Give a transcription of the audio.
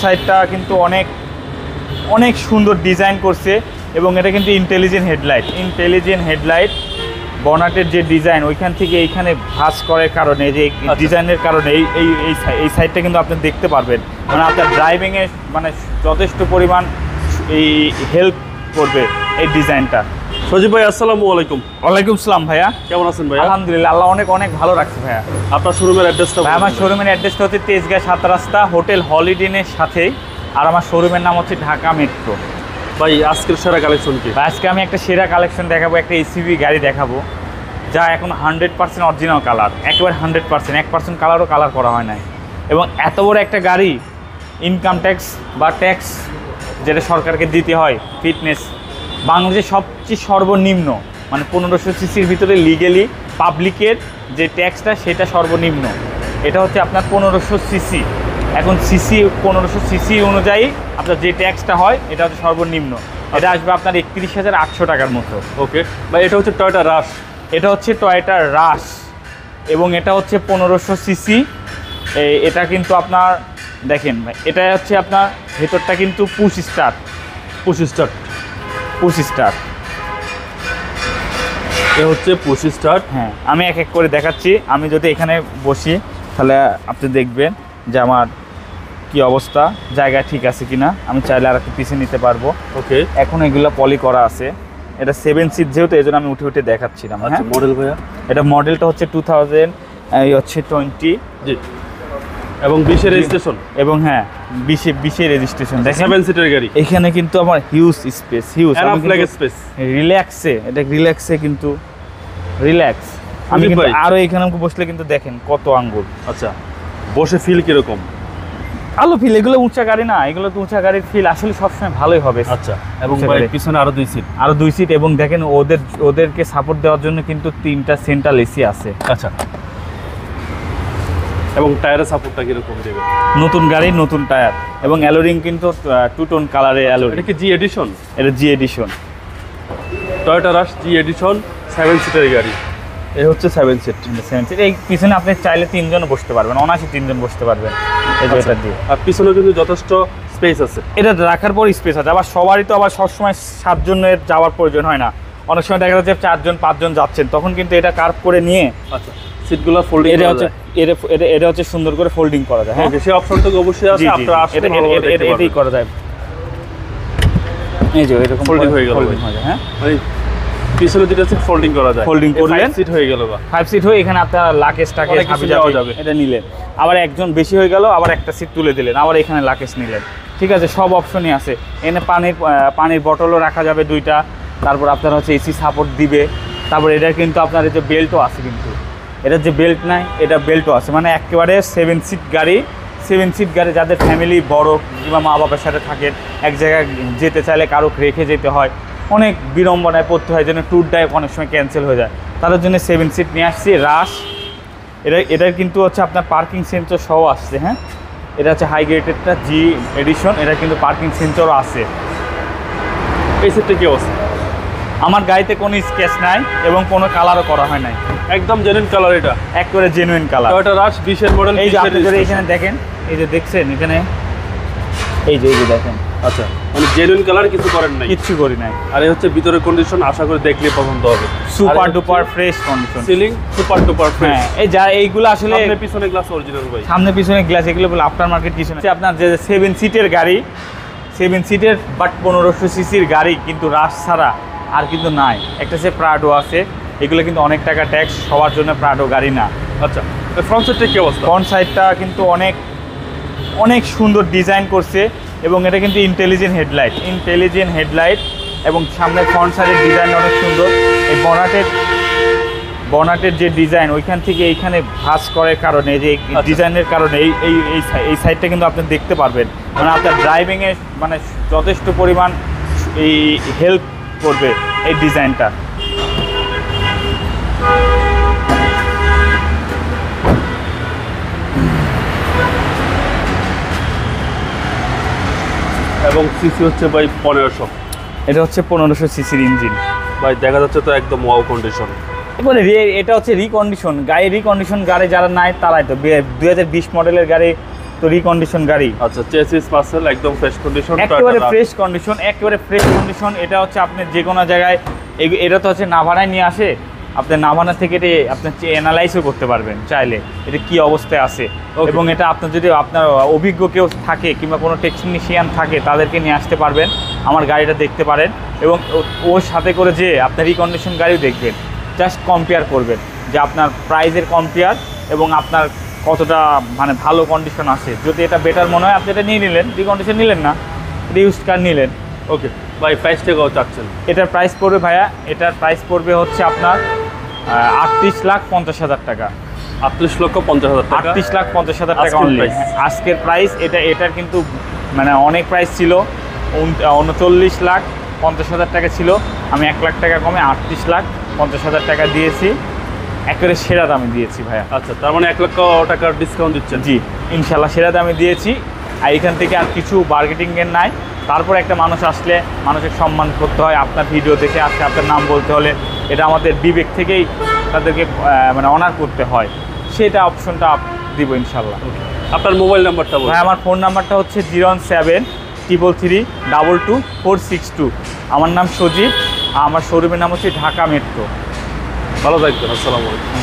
সাইডটা কিন্তু অনেক অনেক সুন্দর ডিজাইন করছে এবং এটা কিন্তু ইন্টেলিজেন্ট হেডলাইট বনাটের যে ডিজাইন ওইখান থেকে এইখানে ভাঁজ করার কারণে যে ডিজাইনের কারণে এই সাইডটা কিন্তু আপনি দেখতে পারবেন, মানে আপনার ড্রাইভিংয়ে মানে যথেষ্ট পরিমাণ এই হেল্প করবে এই ডিজাইনটা। সজীব ভাই আসসালামু আলাইকুম। ওয়ালাইকুম আসসালাম ভাইয়া, কেমন আছেন ভাইয়া? আলহামদুলিল্লাহ, আল্লাহ অনেক অনেক ভালো রাখছে ভাইয়া। আপনার শোরুমের অ্যাড্রেসটা? ভাই আমার শোরুমের অ্যাড্রেসটা হচ্ছে তেজগাঁ 7 রাস্তা হোটেল হলিডেনের সাথেই, আর আমার শোরুমের নাম হচ্ছে ঢাকা মেট্রো। ভাই আজকের সেরা কালেকশন কি? আজকে আমি একটা সেরা কালেকশন দেখাবো, একটা এসইভি গাড়ি দেখাবো যা এখন 100% অরিজিনাল কালার, একেবারে 100%, 1% কালারও কালার করা হয় নাই। এবং এত বড় একটা গাড়ি, ইনকাম ট্যাক্স বা ট্যাক্স যেটা সরকারকে দিতে হয়, ফিটনেস বাংলাদেশের সবচেয়ে সর্বনিম্ন, মানে 1500 সিসির ভিতরে লিগেলি পাবলিকের যে ট্যাক্সটা সেটা সর্বনিম্ন। এটা হচ্ছে আপনার 1500 সিসি। এখন সিসি 1500 সিসি অনুযায়ী আপনার যে ট্যাক্সটা হয় এটা হচ্ছে সর্বনিম্ন। এটা আসবে আপনার 31,800 টাকার মতো। ওকে ভাই, এটা হচ্ছে টয়োটা রাশ। এটা হচ্ছে টয়োটা রাশ এবং এটা হচ্ছে 1500 সিসি। এটা কিন্তু আপনার দেখেন ভাই, এটা হচ্ছে আপনার ভেতরটা কিন্তু পুশ স্টার্ট। এ হচ্ছে পুশ স্টার্ট। হ্যাঁ, আমি এক এক করে দেখাচ্ছি। আমি যদি এখানে বসি তাহলে আপনি দেখবেন যে আমার কি অবস্থা, জায়গা ঠিক আছে কিনা। আমি চাইলে আর একটু পিছিয়ে নিতে পারবো। ওকে, এখন এগুলো পলি করা আছে। এটা 7 সিট যেহেতু এই জন্য আমি উঠে দেখাচ্ছিলাম। আচ্ছা, মডেল ভাইয়া? এটা মডেলটা হচ্ছে 2020 জি, এবং 20 রেজিস্ট্রেশন। এবং হ্যাঁ 20 রেজিস্ট্রেশন। 7 সিটের গাড়ি। এখানে কিন্তু আমার হিউজ স্পেস, স্পেস রিল্যাক্সে কিন্তু রিল্যাক্স। আমি কিন্তু আরো এখানে বসলে কিন্তু দেখেন কত আঙ্গুল। আচ্ছা, বসে ফিল কিরকম? ভালো ফিল। এগুলো উঁচা গাড়ি না, এগুলো তো উঁচা গাড়ির ফিল আসলে সবসময় ভালোই হবে। আচ্ছা, এবং পিছনে আরো 2 সিট। এবং দেখেন ওদেরকে সাপোর্ট দেওয়ার জন্য কিন্তু 3টা সেন্ট্রাল এসি আছে। আচ্ছা, এবং টায়ারের সাপোর্টটা কিরকম দেবে? নতুন গাড়ি, নতুন টায়ার এবং অ্যালোরিং কিন্তু 2 টোন কালারের অ্যালোরিং। এটা কি জি এডিশন? এটা জি এডিশন, টয়োটা রাশ জি এডিশন 7 সিটের গাড়ি। এই হচ্ছে 7 সিট। এই পিছনে আপনি চাইলে 3 জন বসতে পারবেন, অনায়াসে 3 জন বসতে পারবেন এই যে এটা দিয়ে। আর পিছনে কিন্তু যথেষ্ট স্পেস আছে। এটা রাখার পর স্পেস আছে। আবার সবারই তো আবার সবসময় 7 জনের যাওয়ার প্রয়োজন হয় না। অনেক সময় দেখা যাচ্ছে 4 জন 5 জন যাচ্ছেন, তখন কিন্তু এটা কার্ভ করে নিয়ে আচ্ছা সিটগুলো ফোল্ডিং এটা হচ্ছে এটা হচ্ছে সুন্দর করে ফোল্ডিং করা যায়। হ্যাঁ, সেই অপশনটা অবশ্যই আছে। আপনারা আসলে এটাই করা যায়। এই যে এরকম ফোল্ডিং হয়ে গেল। হ্যাঁ, মানে পিছনে দুটো সিট ফোল্ডিং করা যায়। ফোল্ডিং করলেন 5 সিট হয়ে গেল। 5 সিট হয়ে এখানে আপনার লাকেজ হাবি যাবে। এটা নিলেন, আবার একজন বেশি হয়ে গেল, আবার একটা সিট তুলে দিলেন, আবার এখানে লাকেজ নিলেন। ঠিক আছে, সব অপশনই আছে। এখানে পানির বটলও রাখা যাবে 2টা। তারপর আপনার হচ্ছে এসি সাপোর্ট দিবে। তারপর এটা কিন্তু আপনার এই যে বেল্টও আছে, কিন্তু এটার যে বেল্ট নাই, এটা বেল্টও আছে। মানে একেবারে 7 সিট গাড়ি যাদের ফ্যামিলি বড় কিংবা মা বাবার সাথে থাকেন, এক জায়গায় যেতে চাইলে কারো রেখে যেতে হয়, অনেক বিড়ম্বনায় পড়তে হয়, যেন ট্যুর ড্রাইভ অনেক সময় ক্যান্সেল হয়ে যায়, তাদের জন্য 7 সিট নিয়ে আসছি রাশ। এটার কিন্তু হচ্ছে আপনার পার্কিং সেন্সর সহ আসছে। হ্যাঁ, এটা হচ্ছে হাই গ্রেডেডটা জি এডিশন। এটা কিন্তু পার্কিং সেন্সরও আছে। এই সিটটা কি অবস্থা? আমার গাড়িতে কোনো স্কেচ নাই এবং কোনো কালারও করা হয় নাই, একদম জেনুইন কালার। এটা একেবারে জেনুইন কালার। টয়োটা রাশ 20 এর মডেল। এই যে আপনি যদি এখানে দেখেন, এই যে দেখছেন এখানে, এই যে দেখেন। আচ্ছা, মানে জেনুইন কালার, কিছু করেন নাই? কিচ্ছু করি নাই। আর এই হচ্ছে ভিতরের কন্ডিশন, আশা করি দেখলে পছন্দ হবে। Super duper fresh condition, ceiling super duper fresh. হ্যাঁ, এই যা এইগুলো আসলে সামনে পিছনে গ্লাস অরিজিনাল ভাই। সামনে পিছনে গ্লাস, এগুলো বলে আফটার মার্কেট কিছু না। আপনার যে 7 সিটের গাড়ি, 7 সিটের বাট 1500 সিসির গাড়ি কিন্তু রাশ ছাড়া আর কিন্তু নাই। একটা সে প্রাডো আছে, এগুলো কিন্তু অনেক টাকা ট্যাক্স, সবার জন্য প্রাডো গাড়ি না। আচ্ছা, ফ্রন্ট সাইডটা কি অবস্থা? ফ্রন্ট সাইডটা কিন্তু অনেক সুন্দর ডিজাইন করছে এবং এটা কিন্তু ইন্টেলিজেন্ট হেডলাইট এবং সামনে ফ্রন্ট সাইডের ডিজাইন অনেক সুন্দর। এই বনাটের যে ডিজাইন ওইখান থেকে এইখানে ভাঁজ করার কারণে, যে ডিজাইনের কারণে এই সাইডটা কিন্তু আপনি দেখতে পারবেন, মানে আপনার ড্রাইভিংয়ে মানে যথেষ্ট পরিমাণ এই হেল্প করবে এই ডিজাইনটা। এবং সিসি হচ্ছে ভাই 1500। এটা হচ্ছে 1500 সিসির ইঞ্জিন ভাই, দেখা যাচ্ছে তো একদম ওয়াও কন্ডিশন। এবারে এটা হচ্ছে রিকন্ডিশন গাড়ি। রিকন্ডিশন গাড়ি যারা নাই তারাই তো 2020 মডেলের গাড়ি তো রিকন্ডিশন গাড়ি। আচ্ছা, চেসিস পার্সেল একদম ফ্রেশ কন্ডিশন, একেবারে ফ্রেশ কন্ডিশন, একেবারে ফ্রেশ কন্ডিশন। এটা হচ্ছে আপনি যে কোনো জায়গায়, এটা তো হচ্ছে নাভানায় নিয়ে আসে, আপনি নাভানা থেকে এটা আপনি অ্যানালাইজও করতে পারবেন চাইলে এটা কি অবস্থায় আছে। এবং এটা আপনার যদি আপনার অভিজ্ঞ কেউ থাকে কিংবা কোনো টেকনিশিয়ান থাকে তাদেরকে নিয়ে আসতে পারবেন, আমার গাড়িটা দেখতে পারেন এবং ওর সাথে করে যে আপনার রিকন্ডিশন গাড়িও দেখবেন, জাস্ট কম্পেয়ার করবেন যে আপনার প্রাইজের কম্পেয়ার এবং আপনার কতটা মানে ভালো কন্ডিশন আছে। যদি এটা বেটার মনে হয় আপনি এটা নিয়ে নিলেন, রিকন্ডিশন নিলেন না, রিউজড কার নিলেন। ওকে ভাই, প্রাইসটা কত চাচ্ছেন? এটার প্রাইস পড়বে ভাইয়া, এটার প্রাইস পড়বে হচ্ছে আপনার 38,50,000 টাকা। 38,50,000 টাকা, 38,50,000 টাকা আজকের অনলি price। আজকের প্রাইস। এটার কিন্তু মানে অনেক প্রাইস ছিল, 39,50,000 টাকা ছিল। আমি 1 লাখ টাকা কমে 38,50,000 টাকা দিয়েছি, একেবারে সেরা দামে দিয়েছি ভাইয়া। আচ্ছা, তার মানে 1 লক্ষ টাকার ডিসকাউন্ট দিচ্ছেন? জি ইনশাল্লাহ সেরা দামে দিয়েছি। আর এখান থেকে আর কিছু বার্গেটিংয়ের নাই। তারপর একটা মানুষ আসলে মানুষের সম্মান করতে হয়, আপনার ভিডিও দেখে আসলে আপনার নাম বলতে হলে এটা আমাদের বিবেক থেকেই তাদেরকে মানে অনার করতে হয়, সেটা অপশনটা দিব ইনশাল্লাহ। আপনার মোবাইল নাম্বারটা বলুন। ভাই আমার ফোন নাম্বারটা হচ্ছে 01733322462। আমার নাম সজীব, আমার শোরুমের নাম হচ্ছে ঢাকা মেট্রো। ভালো থাকবেন, আসসালামু আলাইকুম।